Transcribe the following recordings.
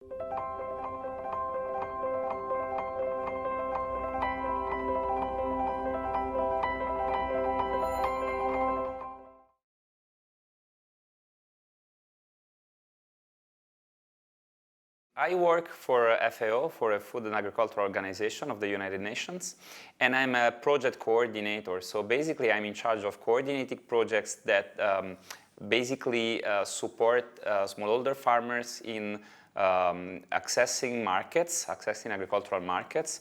I work for FAO, for a Food and Agricultural Organization of the United Nations, and I'm a project coordinator. So basically, I'm in charge of coordinating projects that basically support smallholder farmers in accessing markets, accessing agricultural markets,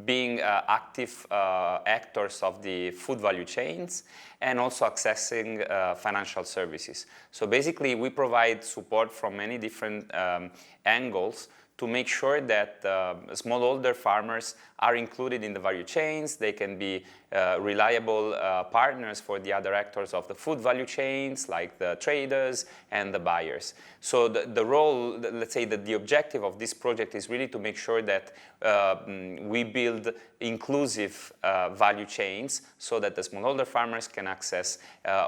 being active actors of the food value chains, and also accessing financial services. So basically, we provide support from many different angles to make sure that smallholder farmers are included in the value chains. They can be reliable partners for the other actors of the food value chains, like the traders and the buyers. So the role, let's say that the objective of this project is really to make sure that we build inclusive value chains so that the smallholder farmers can access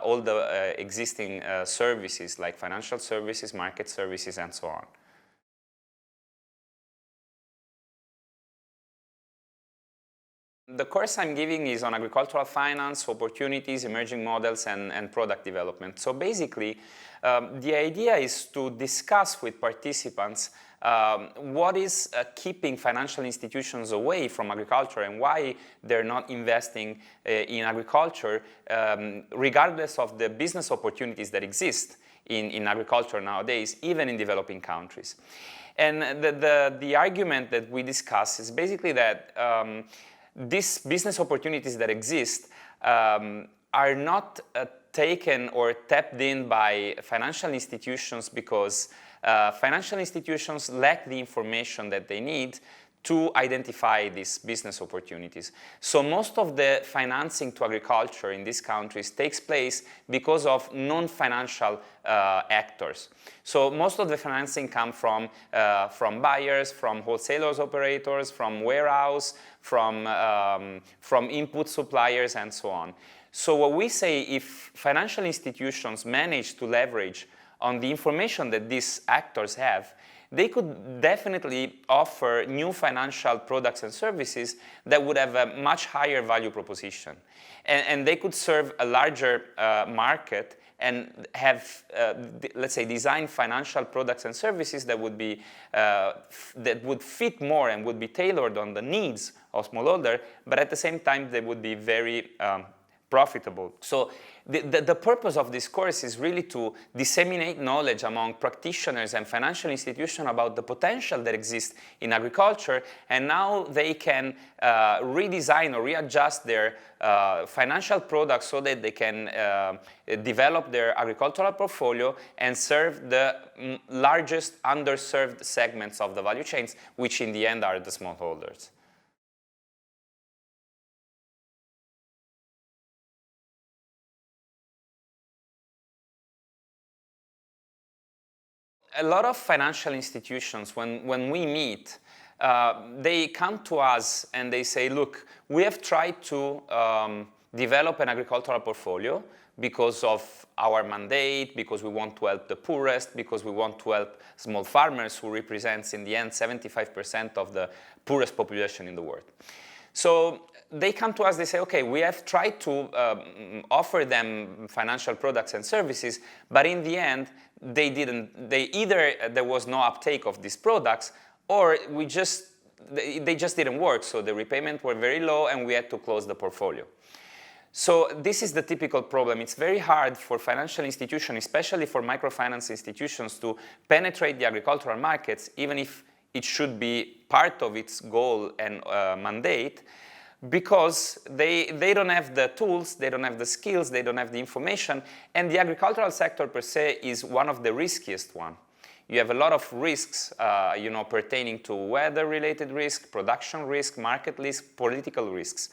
all the existing services like financial services, market services, and so on. The course I'm giving is on agricultural finance, opportunities, emerging models, and product development. So basically, the idea is to discuss with participants what is keeping financial institutions away from agriculture and why they're not investing in agriculture, regardless of the business opportunities that exist in agriculture nowadays, even in developing countries. And the argument that we discuss is basically that these business opportunities that exist are not taken or tapped in by financial institutions because financial institutions lack the information that they need to identify these business opportunities. So most of the financing to agriculture in these countries takes place because of non-financial actors. So most of the financing comes from buyers, from wholesalers, operators, from warehouse, from input suppliers, and so on. So what we say, if financial institutions manage to leverage on the information that these actors have, they could definitely offer new financial products and services that would have a much higher value proposition. And they could serve a larger market and have, let's say, design financial products and services that would be that would fit more and would be tailored on the needs of smallholder, but at the same time they would be very profitable. So the purpose of this course is really to disseminate knowledge among practitioners and financial institutions about the potential that exists in agriculture, and now they can redesign or readjust their financial products so that they can develop their agricultural portfolio and serve the largest underserved segments of the value chains, which in the end are the smallholders. A lot of financial institutions, when we meet, they come to us and they say, look, we have tried to develop an agricultural portfolio because of our mandate, because we want to help the poorest, because we want to help small farmers who represents in the end 75% of the poorest population in the world. So they come to us, they say, okay, we have tried to offer them financial products and services, but in the end, either there was no uptake of these products, or they just didn't work. So the repayment were very low and we had to close the portfolio. So this is the typical problem. It's very hard for financial institutions, especially for microfinance institutions, to penetrate the agricultural markets, even if it should be part of its goal and mandate, because they don't have the tools, they don't have the skills, they don't have the information, and the agricultural sector per se is one of the riskiest one. You have a lot of risks, pertaining to weather-related risk, production risk, market risk, political risks.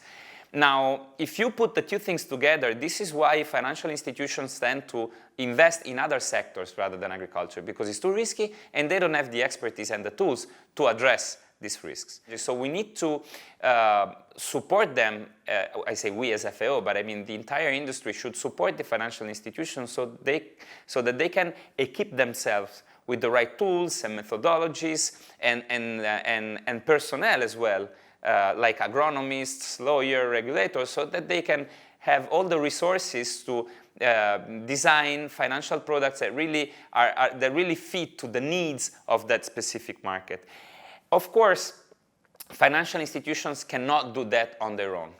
Now, if you put the two things together, this is why financial institutions tend to invest in other sectors rather than agriculture, because it's too risky and they don't have the expertise and the tools to address these risks. So we need to support them, I say we as FAO, but I mean the entire industry should support the financial institutions so that they can equip themselves with the right tools and methodologies and personnel as well, like agronomists, lawyers, regulators, so that they can have all the resources to design financial products that really that really fit to the needs of that specific market. Of course, financial institutions cannot do that on their own.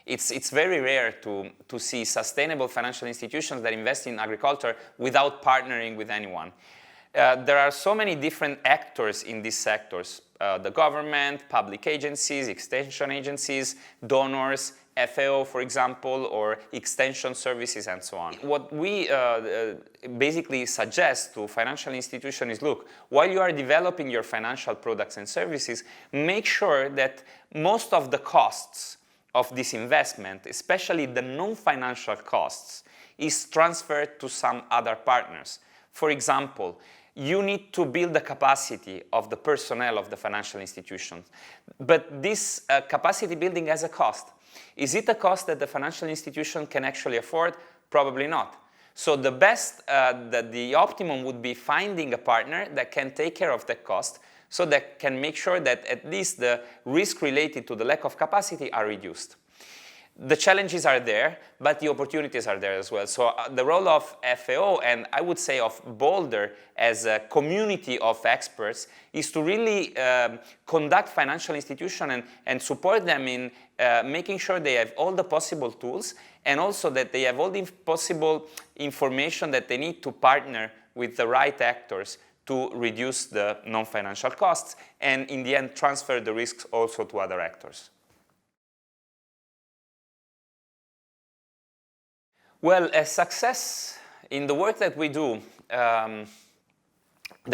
It's very rare to see sustainable financial institutions that invest in agriculture without partnering with anyone. There are so many different actors in these sectors, the government, public agencies, extension agencies, donors, FAO, for example, or extension services, and so on. What we basically suggest to financial institutions is, look, while you are developing your financial products and services, make sure that most of the costs of this investment, especially the non-financial costs, is transferred to some other partners. For example, you need to build the capacity of the personnel of the financial institutions. But this capacity building has a cost. Is it a cost that the financial institution can actually afford? Probably not. So the best, the optimum would be finding a partner that can take care of that cost, so that can make sure that at least the risk related to the lack of capacity are reduced. The challenges are there, but the opportunities are there as well. So the role of FAO, and I would say of Boulder as a community of experts, is to really conduct financial institutions and support them in making sure they have all the possible tools, and also that they have all the possible information that they need to partner with the right actors to reduce the non-financial costs, and in the end transfer the risks also to other actors. Well, a success in the work that we do, there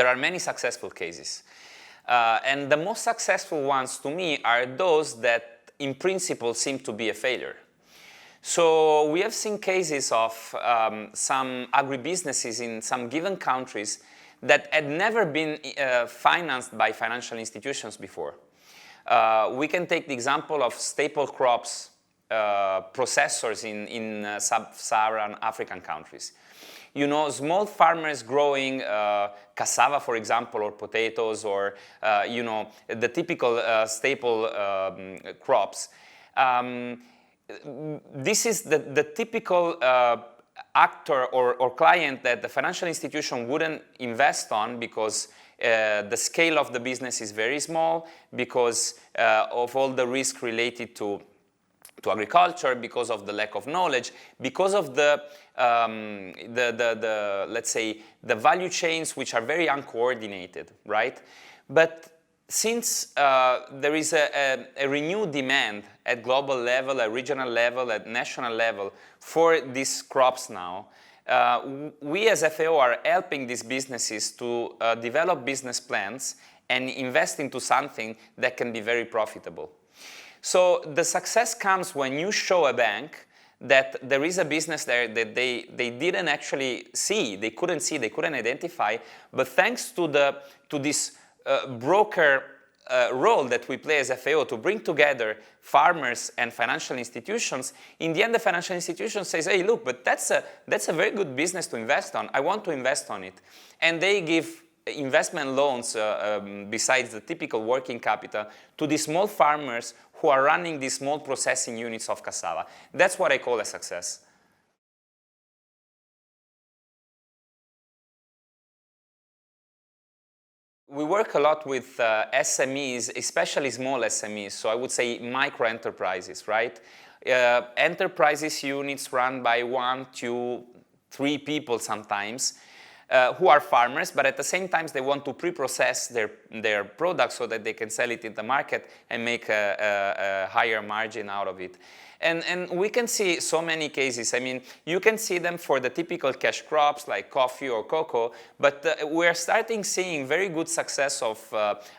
are many successful cases. And the most successful ones to me are those that in principle seem to be a failure. So we have seen cases of some agribusinesses in some given countries that had never been financed by financial institutions before. We can take the example of staple crops processors in sub-Saharan African countries. You know, small farmers growing cassava, for example, or potatoes, or you know, the typical staple crops. This is the typical actor or client that the financial institution wouldn't invest on, because the scale of the business is very small, because of all the risk related to agriculture, because of the lack of knowledge, because of the let's say, the value chains which are very uncoordinated, right? But since there is a renewed demand at global level, at regional level, at national level for these crops now, we as FAO are helping these businesses to develop business plans and invest into something that can be very profitable. So the success comes when you show a bank that there is a business there that they didn't actually see, they couldn't identify, but thanks to this broker role that we play as FAO to bring together farmers and financial institutions, in the end the financial institution says, hey, look, but that's a very good business to invest on, I want to invest on it. And they give investment loans, besides the typical working capital, to the small farmers who are running these small processing units of cassava. That's what I call a success. We work a lot with SMEs, especially small SMEs, so I would say micro enterprises, right? Enterprises units run by 1, 2, 3 people sometimes, who are farmers, but at the same time they want to pre-process their products so that they can sell it in the market and make a higher margin out of it. And we can see so many cases. I mean, you can see them for the typical cash crops like coffee or cocoa, but we're starting seeing very good success of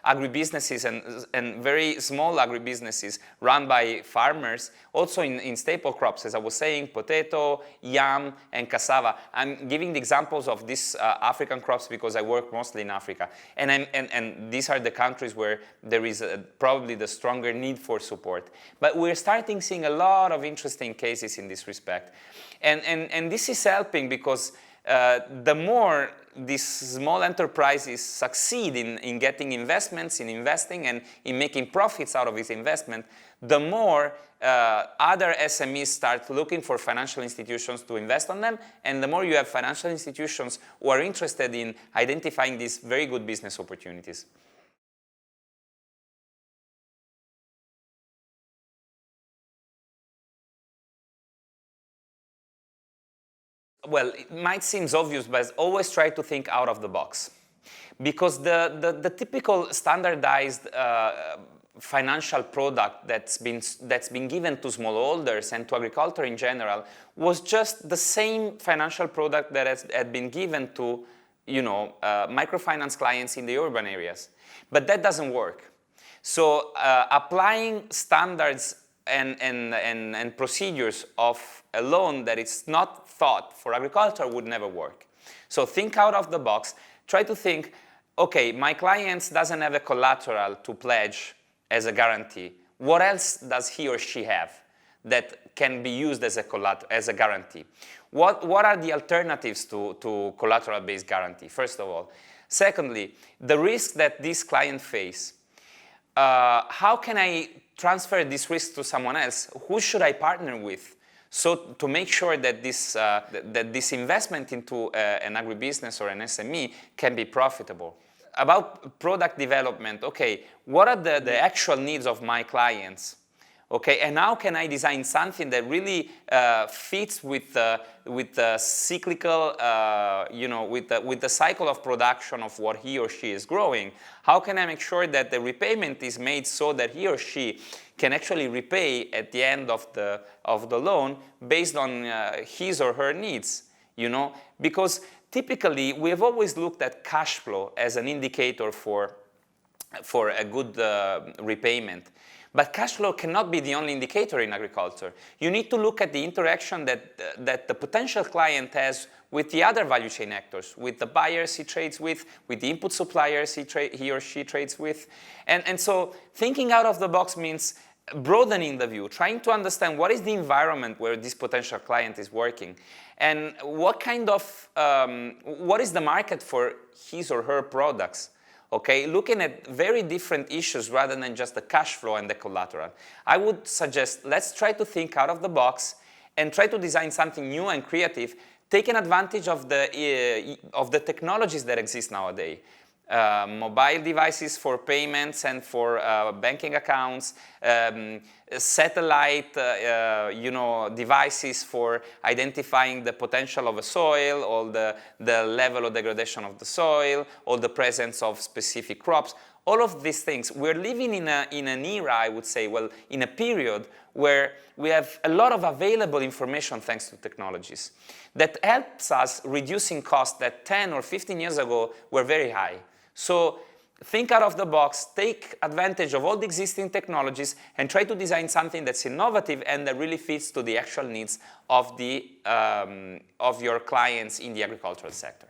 agribusinesses and very small agribusinesses run by farmers, also in staple crops, as I was saying, potato, yam, and cassava. I'm giving the examples of these African crops because I work mostly in Africa. And these are the countries where there is probably the stronger need for support. But we're starting seeing a lot of interesting cases in this respect. And this is helping because the more these small enterprises succeed in getting investments, in investing, and in making profits out of this investment, the more other SMEs start looking for financial institutions to invest on them, and the more you have financial institutions who are interested in identifying these very good business opportunities. Well, it might seem obvious, but always try to think out of the box. Because the typical standardized financial product that's been given to smallholders and to agriculture in general was just the same financial product that had been given to, microfinance clients in the urban areas. But that doesn't work. So applying standards and procedures of a loan that is not thought for agriculture would never work. So think out of the box. Try to think, okay, my client doesn't have a collateral to pledge as a guarantee. What else does he or she have that can be used as a guarantee? What are the alternatives to collateral-based guarantee, first of all? Secondly, the risk that this client face. How can I transfer this risk to someone else? Who should I partner with? So to make sure that this investment into an agribusiness or an SME can be profitable. About product development, okay, what are the actual needs of my clients? Okay, and how can I design something that really fits with the cyclical, with the cycle of production of what he or she is growing? How can I make sure that the repayment is made so that he or she can actually repay at the end of the loan based on his or her needs? Because typically we have always looked at cash flow as an indicator for a good repayment. But cash flow cannot be the only indicator in agriculture. You need to look at the interaction that the potential client has with the other value chain actors, with the buyers he trades with the input suppliers he or she trades with. And so thinking out of the box means broadening the view, trying to understand what is the environment where this potential client is working, and what is the market for his or her products. Okay, looking at very different issues rather than just the cash flow and the collateral. I would suggest let's try to think out of the box and try to design something new and creative, taking advantage of the technologies that exist nowadays. Mobile devices for payments and for banking accounts, satellite devices for identifying the potential of a soil, or the level of degradation of the soil, or the presence of specific crops. All of these things. We're living in an era, I would say, well, in a period where we have a lot of available information thanks to technologies that helps us reducing costs that 10 or 15 years ago were very high. So think out of the box, take advantage of all the existing technologies, and try to design something that's innovative and that really fits to the actual needs of your clients in the agricultural sector.